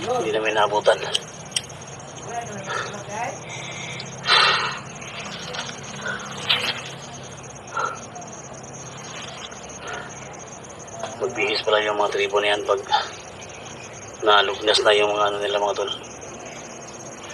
Hindi namin naabutan. Magbihis pala yung mga tribo na yan pag nalugnas na yung mga ano nila mga tol.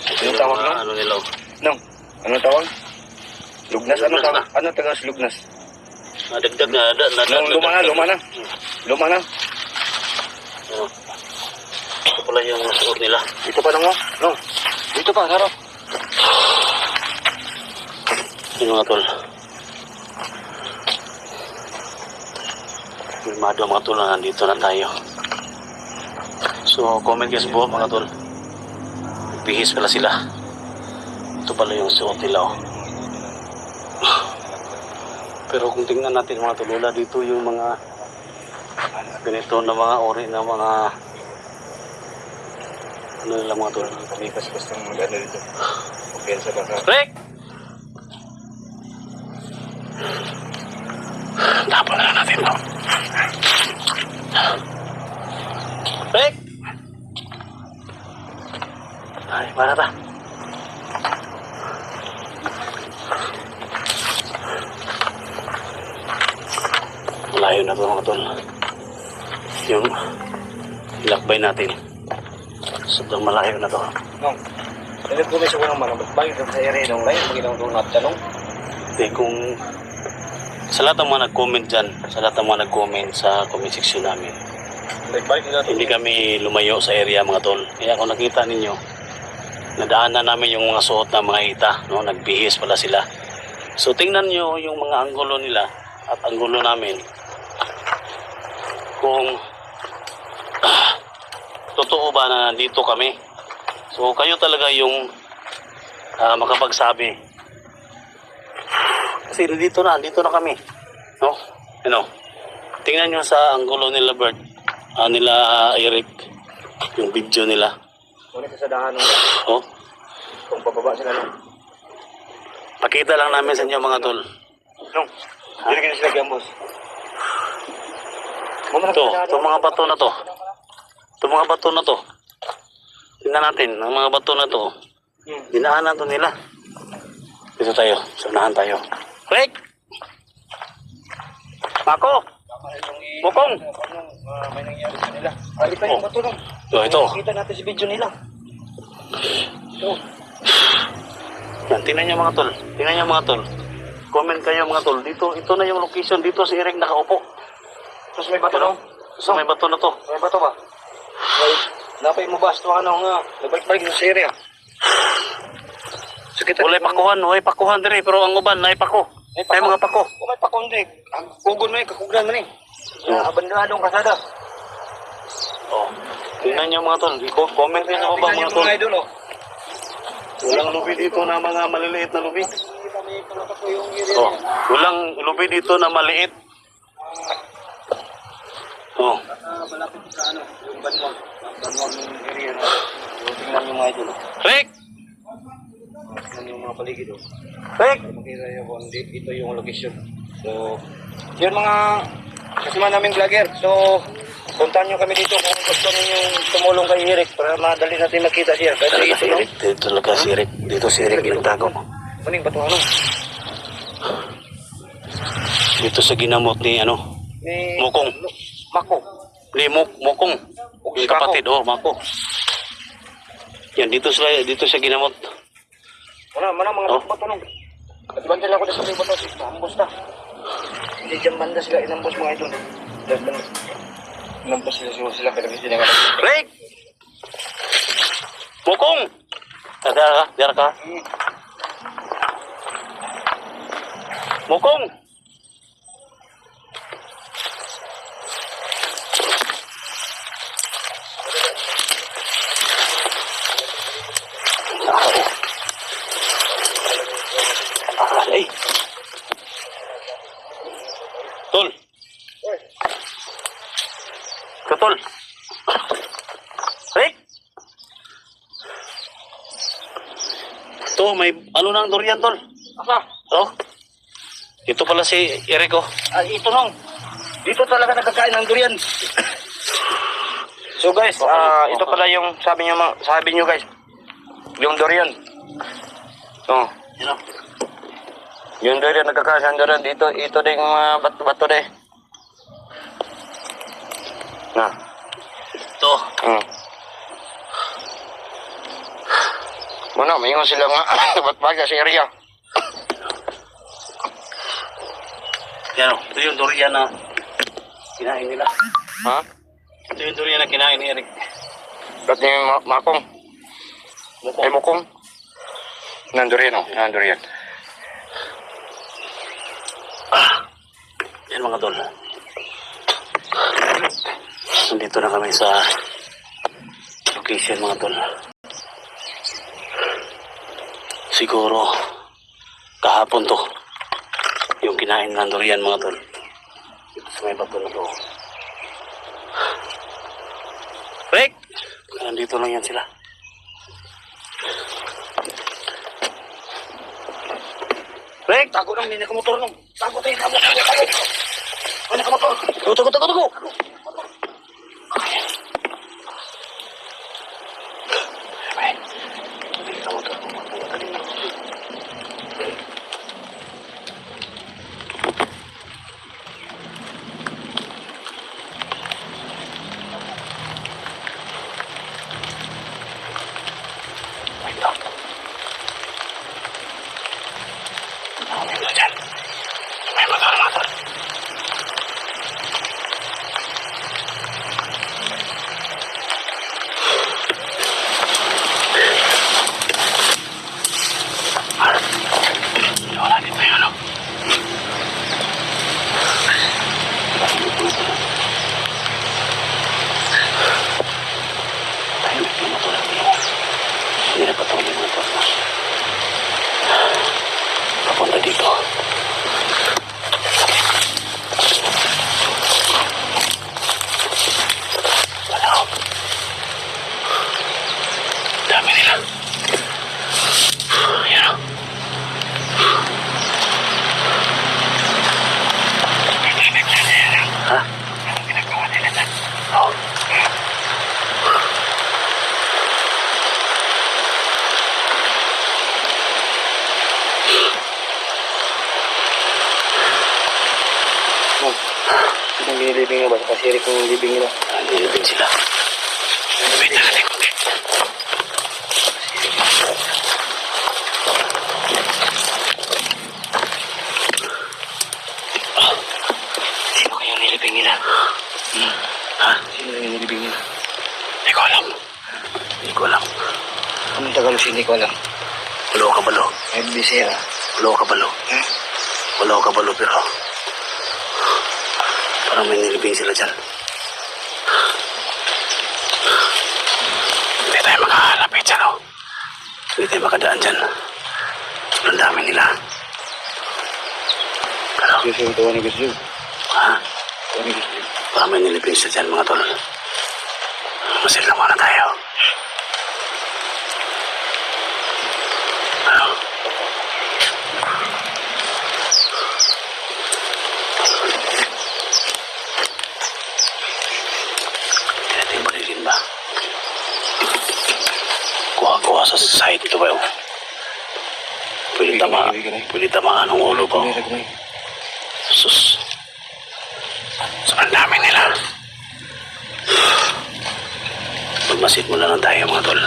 Anong tawag mga nun? ano nila oh. No. Anong tawag? Lugnas. Ano Lugnas tawag? na. Ano tagas lugnas? Nadagdag na. Luma na. Luma na. Oh. Ito pala yung suot nila. Dito pa nung no. Dito pa, harap. Yung mga tol. Filmado mga tol na nandito na tayo. So comment guys po mga tol. Bihis pala sila. Ito pala yung suot nila oh. Pero kung tingnan natin mga tol, wala dito yung mga ganito na mga ori na mga ano nila mga tol. Kamipas-pas ng ano dito. Okay sa baka. Rick! Tapon na natin to. Rick! Ay, para ta. Malayo na to mga tol. Yung ilakbay natin. Sobrang malayo na to. No. Dili ko sa unang mga bagay sa area nung lain maginaw doon at tanong. Hindi, kung sa lahat ng mga nag-comment dyan, sa lahat ng mga nag-comment sa comment section namin, hindi kami lumayo sa area mga tol. Kaya kung nakita ninyo, nadaanan namin yung mga suot na mga ita, no? Nagbihis pala sila. So tingnan nyo yung mga anggulo nila at anggulo namin. Kung totoo ba na nandito kami. So kayo talaga yung makapagsabi. Kasi dito na kami. No? Ano? Tingnan nyo sa anggulo nila Bert, nila Eric, yung video nila. Muna sa sadahan nung Oh, kung pababa sila nung. pakita lang namin sa inyo mga tol. Nung. Dili ka na sila gambos. Itong mga bato na to. Itong mga bato na to. Tingnan natin, ang mga bato na to. Dinaanan to nila. Dito tayo, sunahan tayo. Rick! Mako! Mukong! May nangyari sa nila. Ito yung bato nung. Ito. Kita natin si video nila. Yan, tingnan nyo mga tol. Tingnan nyo mga tol. Comment kayo mga tol. Dito, ito na yung location. Dito si Eric nakaupo. Tapos may bato nung. So may bato na to. May bato ba? May napay mo ba? Ito ano nga. Nabalik-balik sa area. So kita. Walay pakuhan dire pero ang uban nay pako. May mga pako. May pako hindi. Kugon mo eh. Kakugran mo eh. Abandonadong kasada. Oh. Tingnan nyo mga tol. Comment kayo sa baba mga tol. Mga idol oh. Walang lubi dito na mga maliliit na lubi. Oh, walang lubi dito na maliit. Oh. Malapit sa ano, yung banwang. Banwang area na. Tingnan yung mga idol. Rick! Tingnan yung mga paligid oh. Rick! Makita nyo kung ito yung location. So, yun mga kasama naming vlogger. So, puntahan nyo kami dito kung gusto ninyo tumulong kay Eric para madali natin makita siya. Kasi ito yung Dito talaga si Rick. Dito si Rick nagtago. maning bato ano? Dito sa ginamot ni ano? Ni Mukong. Mako. Ni Mukong. Yung kapatid. Oh, Mako. Yan, dito sa ginamot. Mana mga Oh. bato nung. At banda ko sa bato. Ambos na. Hindi dyan banda sila inambos mga idol. Inambos sila pero hindi nila Rick! Mukong! Dara ka? Mukong! Ay! Tol! Tol! Rick! Ito, may ano nang durian, tol? Asa? Oh. Ito pala si Eric, oh. Ito nung. Dito talaga nagkakain ng durian. So guys, ito pala yung sabi nyo guys. Yung durian. Oh. Yan o. Yung durian, nagkakasan durian. Dito, ito din mga bato din. Na. Ito. Muna, mayroon sila nga batbaga sa area. Yan o. Ito yung durian na kinain nila. Ha? Ito yung durian na kinain ni Eric. Ba't yung makong? Ay, mukong. Nandurian o. Nandurian. Yan mga tol. Nandito na kami sa location mga tol. Siguro kahapon to yung kinain ng durian mga tol. Dito sa may bato na to. Rick! Nandito lang yan sila. Rick! Tago lang, hindi na kamotor nung. Tago tayo, tago. Ano ka motor? Tugo! Ay, hindi ka motor. Wala dito yun, ano? Tahimik yung motor. Hindi na patuloy yung motor na. Papunta dito. Wala ako. Dami nila. Ayan o. Ha? Anong ginagawa nila dyan? Oo. Anong nililibing nila ba? Kasi kung nilibing nila. Nilibing sila. Wait na natin konti. Sino kaya nilibing nila? Ha? Sino yung nilibing nila? Hindi ko alam. Hindi ko alam. Anong Tagalog hindi ko alam? Wala ko kabalo. FBC ah. Wala ko kabalo. Ha? Wala ko kabalo pero parang may nilibing sila dyan. Hindi tayo makahalapit dyan, oh. Hindi tayo makadaan dyan. Sobrang dami nila. Pero, Gusto yung tawa ni Gusto. ha? Tawa ni Gusto. Parang may nilibing sila dyan, mga tol. Masil na muna tayo. Ano? Hindi natin balilin ba? Kuha-kuha sa side ito ba yun? Pwede tamaan ang ulo ko. Sus. Sobrang dami nila. Magmasid mo lang tayo mga tol.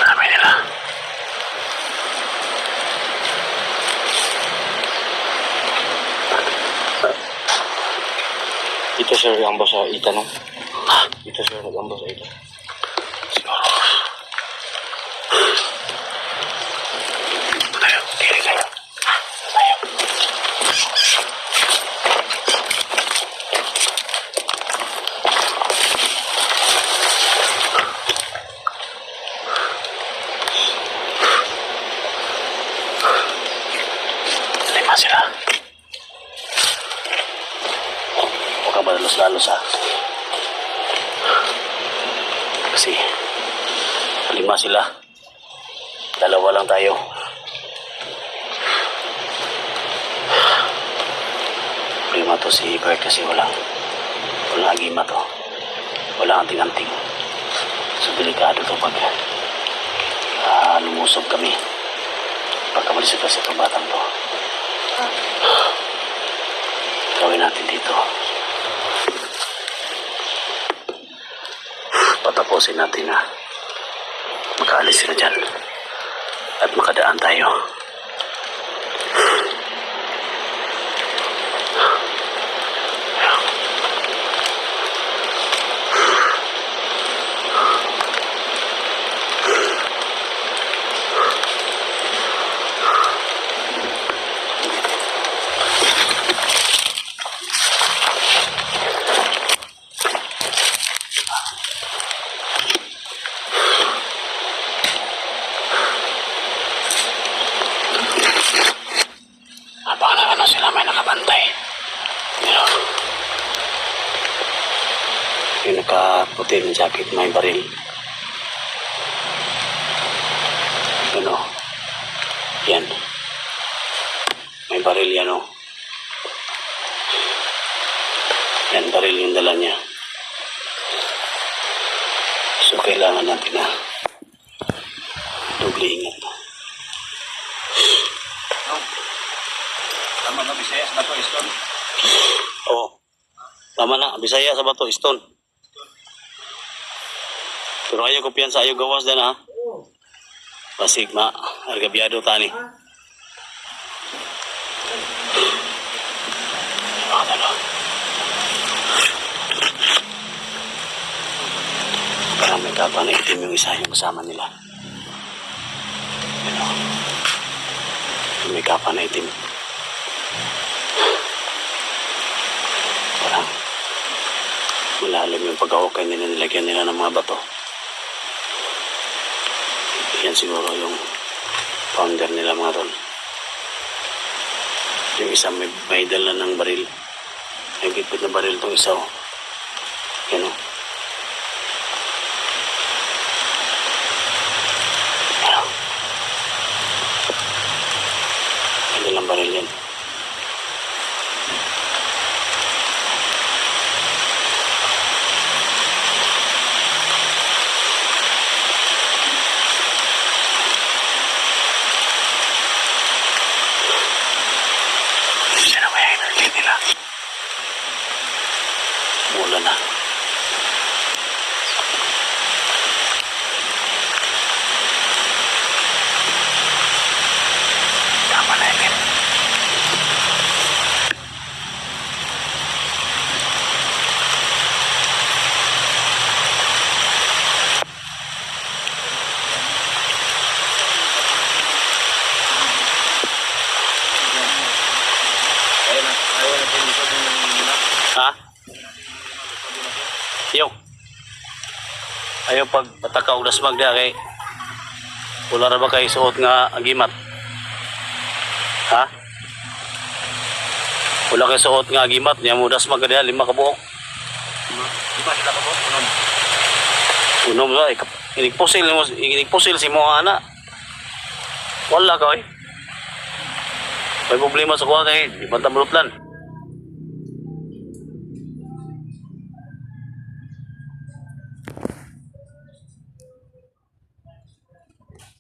Dami nila. Ito sir, nag-ambo sa ita no? Ha? Ito sir, nag-ambo sa ita. Siguro. Tayo. Kiri tayo. Tayo. Lima sila. Huwag ka madalos-lalos ha. Kasi lima sila. Dalawa lang tayo. problema to si Bert kasi walang agima to. Walang anting-anting. So, delikado to pag lumusob kami. Pagkamalis ito sa itong batang to. Gawin natin dito. Patapusin natin na makaalis sila dyan at makadaan tayo. Sila may nakabantay. Yung nakaputi ng jacket, may baril. Ano? Yan. May baril yan, oh. Yan, baril yung dala niya. So, kailangan natin na doble ingat. Tama ba, Bisayas na to, Stone? Oo. Tama na, Bisaya sa bato, Stone. Pero ayaw ko piyansa, ayaw gawas din ha. Pasig ma, argabyado tani. Talo. Parang may kapa na itim yung isa yung kasama nila. Ano? May kapa na itim. Parang malalim yung pag-aukay nila, nilagyan nila ng mga bato. Yan siguro yung founder nila mga tol. Yung isa may dala ng baril. May gipit na baril itong isa. Yan o. Ano? May dalang baril yan. Mula na. Tama na yun. Ha? Yo. Ayaw pag patakaw dasmag dia kay wala ra ba kay suot nga agimat? Ha? Wala kay suot nga agimat nya mo dasmag dia 5 ka buok. 5 sila ka po, unom. Unom ra inig pusil si mo ana. Wala ka oy. May problema sa kuha kay di banta bulutlan.